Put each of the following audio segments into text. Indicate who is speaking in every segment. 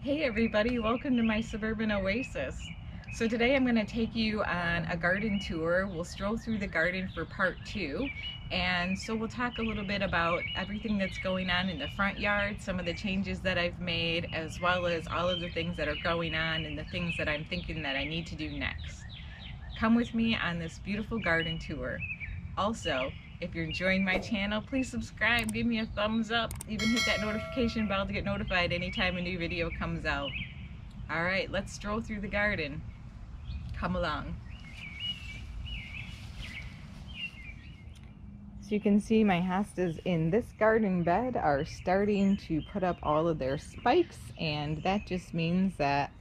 Speaker 1: Hey everybody, welcome to my Suburban Oasis. So today I'm going to take you on a garden tour. We'll stroll through the garden for part two, and so we'll talk a little bit about everything that's going on in the front yard, some of the changes that I've made, as well as all of the things that are going on and the things that I'm thinking that I need to do next. Come with me on this beautiful garden tour. Also, if you're enjoying my channel, please subscribe, give me a thumbs up, even hit that notification bell to get notified anytime a new video comes out. All right, let's stroll through the garden. Come along. So you can see my hostas in this garden bed are starting to put up all of their spikes, and that just means that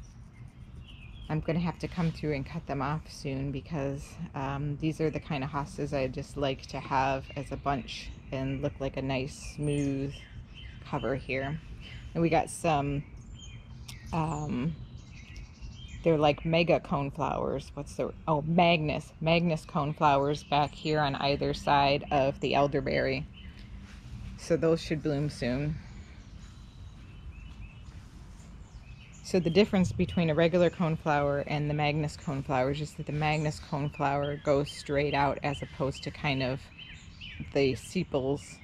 Speaker 1: I'm going to have to come through and cut them off soon because these are the kind of hostas I just like to have as a bunch and look like a nice smooth cover here. And we got some, they're like mega coneflowers. Magnus coneflowers back here on either side of the elderberry. So those should bloom soon. So the difference between a regular coneflower and the Magnus coneflower is just that the Magnus coneflower goes straight out as opposed to kind of the sepals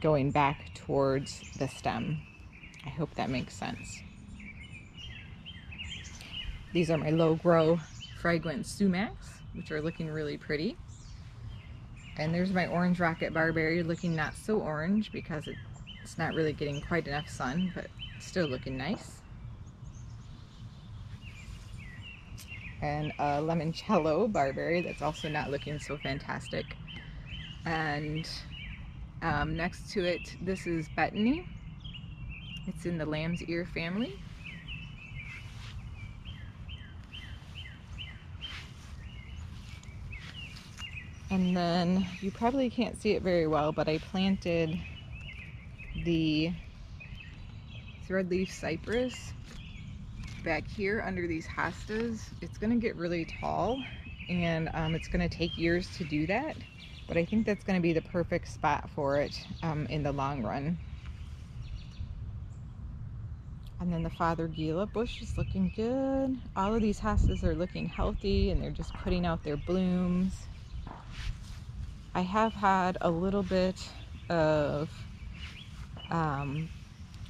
Speaker 1: going back towards the stem. I hope that makes sense. These are my low grow fragrant sumacs, which are looking really pretty. And there's my orange rocket barberry, looking not so orange because it's not really getting quite enough sun, but still looking nice. And a limoncello barberry that's also not looking so fantastic. And next to it, this is betony. It's in the lamb's ear family. And then you probably can't see it very well, but I planted the threadleaf cypress back here under these hostas. It's going to get really tall, and it's going to take years to do that, but I think that's going to be the perfect spot for it in the long run. And then the Fothergilla bush is looking good. All of these hostas are looking healthy, and they're just putting out their blooms. I have had a little bit of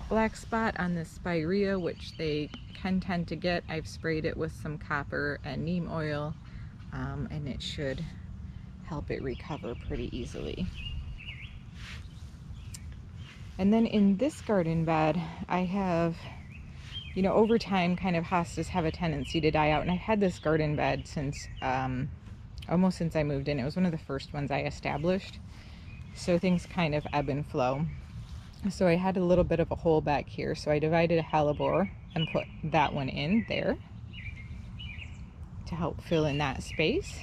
Speaker 1: black spot on this spirea, which they can tend to get. I've sprayed it with some copper and neem oil, and it should help it recover pretty easily. And then in this garden bed, I have, you know, over time kind of hostas have a tendency to die out, and I've had this garden bed since almost since I moved in. It was one of the first ones I established, so things kind of ebb and flow. So I had a little bit of a hole back here, so I divided a hellebore and put that one in there to help fill in that space.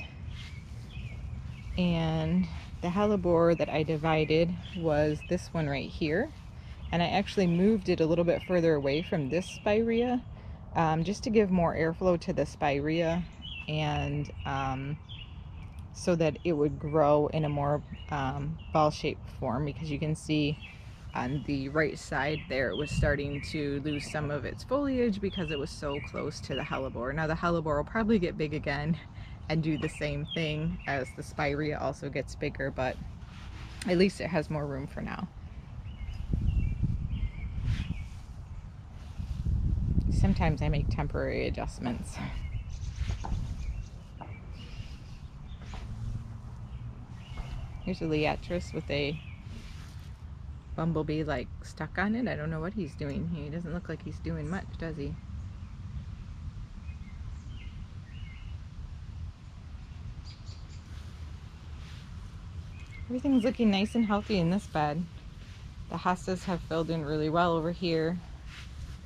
Speaker 1: And the hellebore that I divided was this one right here, and I actually moved it a little bit further away from this spirea just to give more airflow to the spirea, and so that it would grow in a more ball-shaped form, because you can see on the right side there it was starting to lose some of its foliage because it was so close to the hellebore. Now the hellebore will probably get big again and do the same thing as the spirea also gets bigger, but at least it has more room for now. Sometimes I make temporary adjustments. Here's a liatris with a bumblebee like stuck on it. I don't know what he's doing. He doesn't look like he's doing much, does he? Everything's looking nice and healthy in this bed. The hostas have filled in really well over here.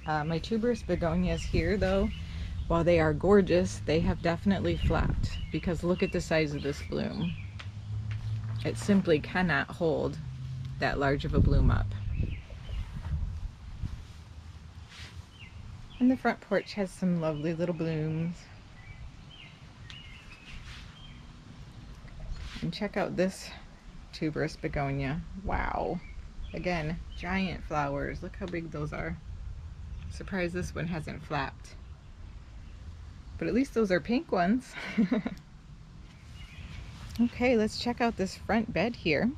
Speaker 1: My tuberous begonias here, though, while they are gorgeous, they have definitely flopped, because look at the size of this bloom. It simply cannot hold that large of a bloom up. And the front porch has some lovely little blooms. And check out this tuberous begonia. Wow. Again, giant flowers. Look how big those are. Surprised this one hasn't flapped. But at least those are pink ones. Okay, let's check out this front bed here.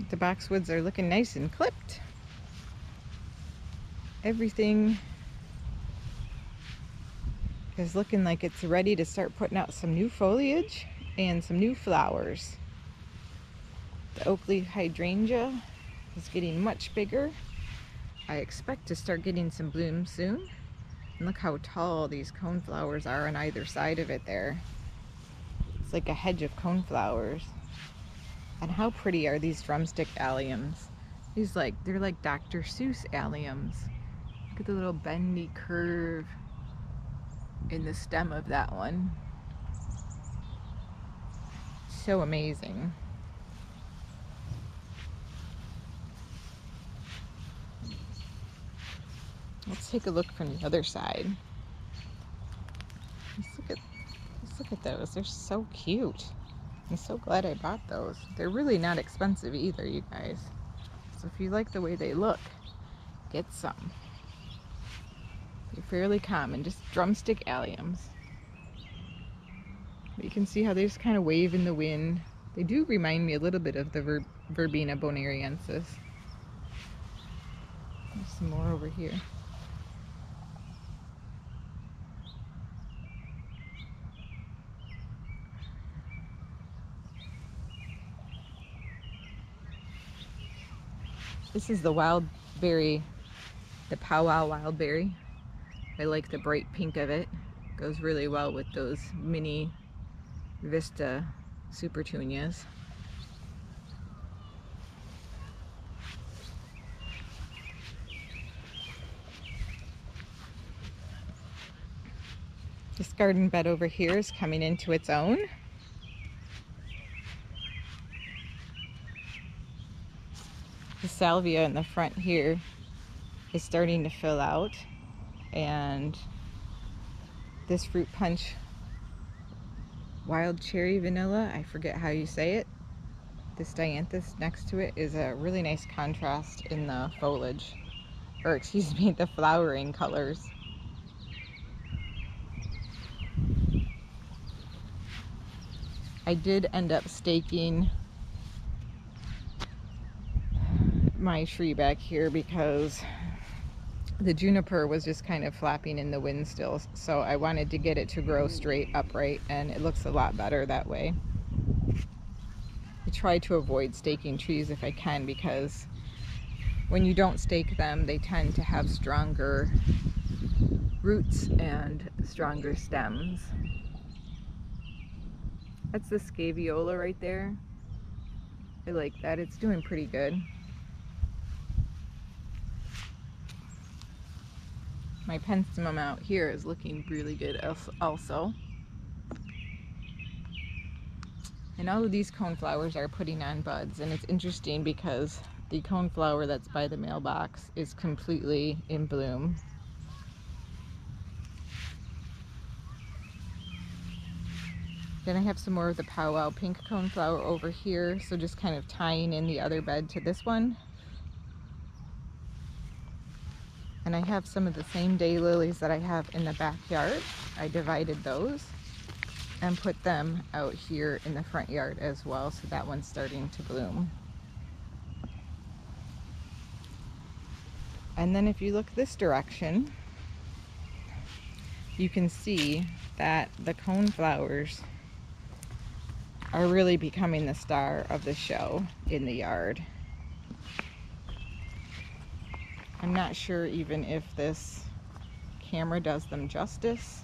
Speaker 1: The boxwoods are looking nice and clipped. Everything is looking like it's ready to start putting out some new foliage and some new flowers. The Oakley hydrangea is getting much bigger. I expect to start getting some blooms soon. And look how tall these coneflowers are on either side of it there. It's like a hedge of coneflowers. And how pretty are these drumstick alliums? They're like Dr. Seuss alliums. Look at the little bendy curve in the stem of that one. So amazing. Let's take a look from the other side. Let's look at those. They're so cute. I'm so glad I bought those. They're really not expensive either, you guys. So if you like the way they look, get some. They're fairly common, just drumstick alliums. But you can see how they just kind of wave in the wind. They do remind me a little bit of the Verbena bonariensis. There's some more over here. This is the wild berry, the powwow wild berry. I like the bright pink of it. Goes really well with those mini Vista Supertunias. This garden bed over here is coming into its own. The salvia in the front here is starting to fill out, and this fruit punch wild cherry vanilla, I forget how you say it, this dianthus next to it is a really nice contrast in the foliage, or excuse me, the flowering colors. I did end up staking my tree back here because the juniper was just kind of flapping in the wind still, so I wanted to get it to grow straight upright, and it looks a lot better that way. I try to avoid staking trees if I can, because when you don't stake them, they tend to have stronger roots and stronger stems. That's the scaviola right there. I like that. It's doing pretty good. My penstemon out here is looking really good also. And all of these coneflowers are putting on buds, and it's interesting because the coneflower that's by the mailbox is completely in bloom. Then I have some more of the powwow pink coneflower over here, so just kind of tying in the other bed to this one. And I have some of the same daylilies that I have in the backyard. I divided those and put them out here in the front yard as well, so that one's starting to bloom. And then if you look this direction, you can see that the coneflowers are really becoming the star of the show in the yard. I'm not sure even if this camera does them justice,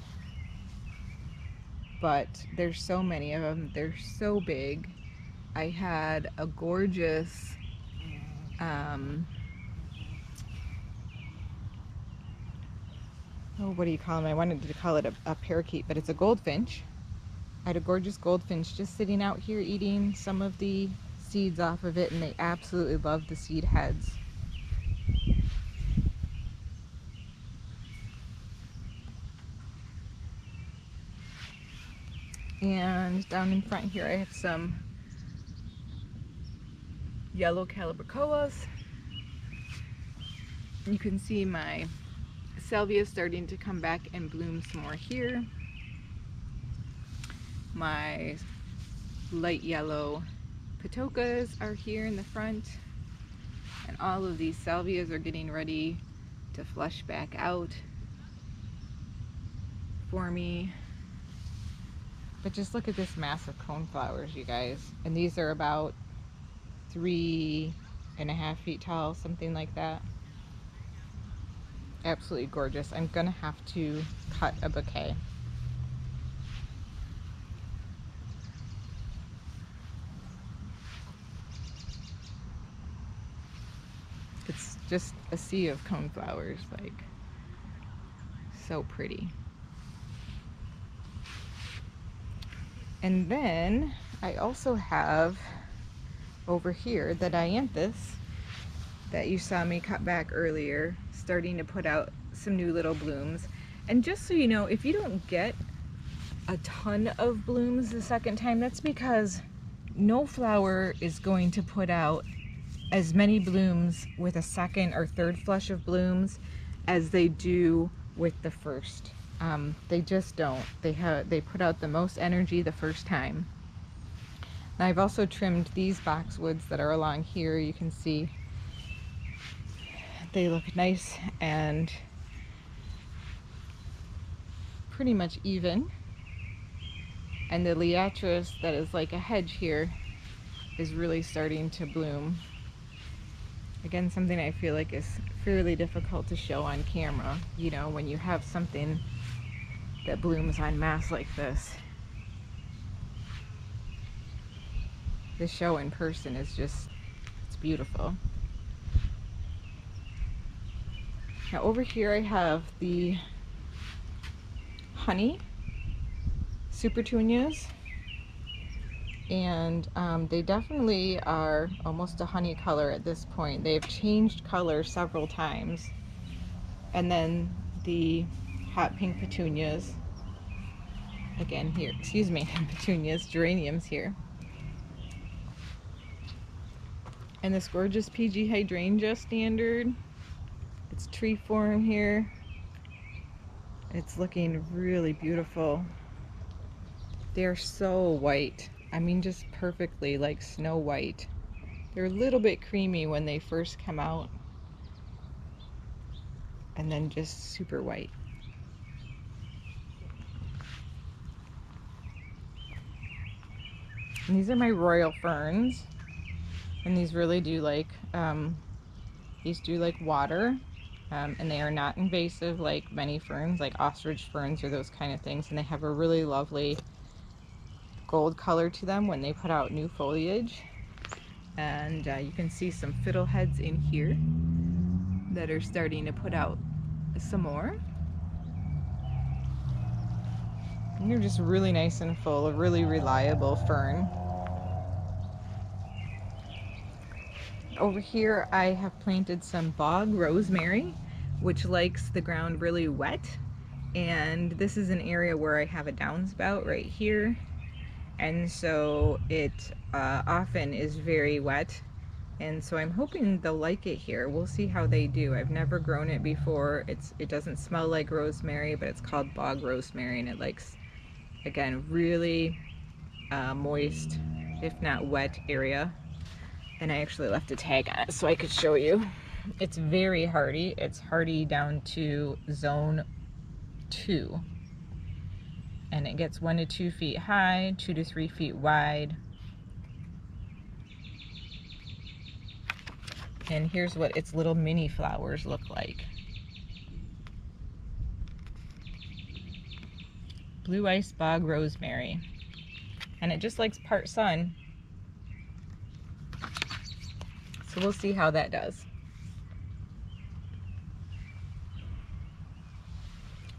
Speaker 1: but there's so many of them. They're so big. I had a gorgeous what do you call them? I wanted to call it a parakeet, but it's a goldfinch. I had a gorgeous goldfinch just sitting out here eating some of the seeds off of it, and they absolutely love the seed heads. And down in front here I have some yellow calibrachoas. You can see my salvia starting to come back and bloom some more here. My light yellow patokas are here in the front, and all of these salvias are getting ready to flush back out for me. But just look at this massive coneflowers, you guys. And these are about 3.5 feet tall, something like that. Absolutely gorgeous. I'm gonna have to cut a bouquet. It's just a sea of coneflowers, like, so pretty. And then I also have over here the dianthus that you saw me cut back earlier, starting to put out some new little blooms. And just so you know, if you don't get a ton of blooms the second time, that's because no flower is going to put out as many blooms with a second or third flush of blooms as they do with the first. They just don't. They put out the most energy the first time. And I've also trimmed these boxwoods that are along here. You can see they look nice and pretty much even. And the liatris that is like a hedge here is really starting to bloom. Again, something I feel like is fairly difficult to show on camera, you know, when you have something that blooms en masse like this. The show in person is just, it's beautiful. Now over here I have the honey supertunias, and they definitely are almost a honey color at this point. They've changed color several times. And then the hot pink petunias, again here, excuse me, petunias, geraniums here. And this gorgeous PG hydrangea standard. It's tree form here. It's looking really beautiful. They're so white. I mean, just perfectly like snow white. They're a little bit creamy when they first come out, and then just super white. And these are my royal ferns, and these really do like water, and they are not invasive like many ferns, like ostrich ferns or those kind of things, and they have a really lovely gold color to them when they put out new foliage. And you can see some fiddleheads in here that are starting to put out some more. And they're just really nice and full, a really reliable fern. Over here I have planted some bog rosemary, which likes the ground really wet. And this is an area where I have a downspout right here. And so it often is very wet, and so I'm hoping they'll like it here. We'll see how they do. I've never grown it before. It doesn't smell like rosemary, but it's called bog rosemary, and it likes, again, really moist, if not wet area. And I actually left a tag on it so I could show you. It's very hardy. It's hardy down to zone 2. And it gets 1 to 2 feet high, 2 to 3 feet wide. And here's what its little mini flowers look like. Blue ice bog rosemary. And it just likes part sun. So we'll see how that does.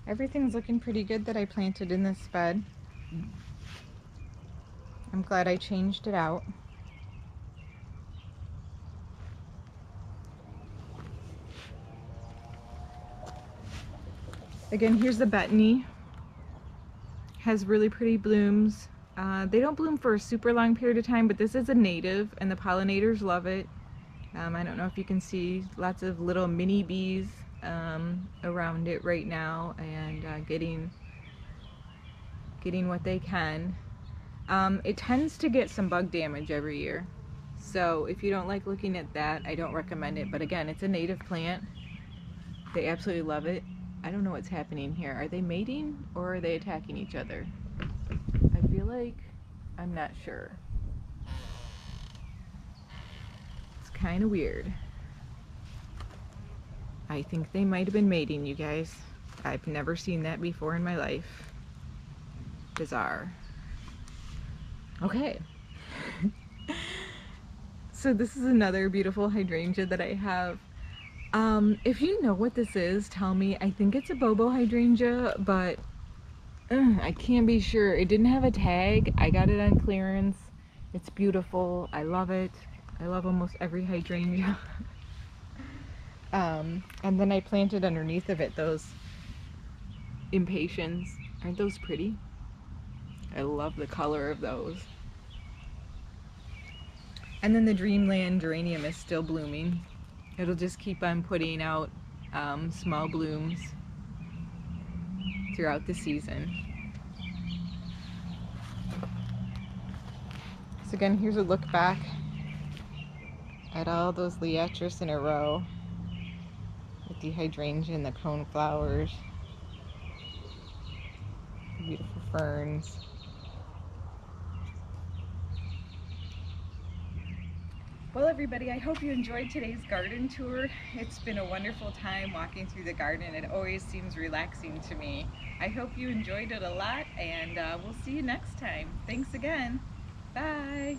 Speaker 1: Everything's looking pretty good that I planted in this bed. I'm glad I changed it out. Again, here's the betony. Has really pretty blooms. They don't bloom for a super long period of time, but this is a native and the pollinators love it. I don't know if you can see lots of little mini bees around it right now, and getting what they can. It tends to get some bug damage every year, so if you don't like looking at that, I don't recommend it. But again, it's a native plant. They absolutely love it. I don't know what's happening here. Are they mating or are they attacking each other? I feel like I'm not sure. It's kind of weird. I think they might have been mating, you guys. I've never seen that before in my life. Bizarre. Okay. So this is another beautiful hydrangea that I have. If you know what this is, tell me. I think it's a bobo hydrangea, but I can't be sure. It didn't have a tag. I got it on clearance. It's beautiful. I love it. I love almost every hydrangea. And then I planted underneath of it those impatiens. Aren't those pretty? I love the color of those. And then the Dreamland geranium is still blooming. It'll just keep on putting out small blooms throughout the season. So again, here's a look back at all those liatris in a row with the hydrangea and the cone flowers, beautiful ferns. Well, everybody, I hope you enjoyed today's garden tour. It's been a wonderful time walking through the garden. It always seems relaxing to me. I hope you enjoyed it a lot, and we'll see you next time. Thanks again. Bye.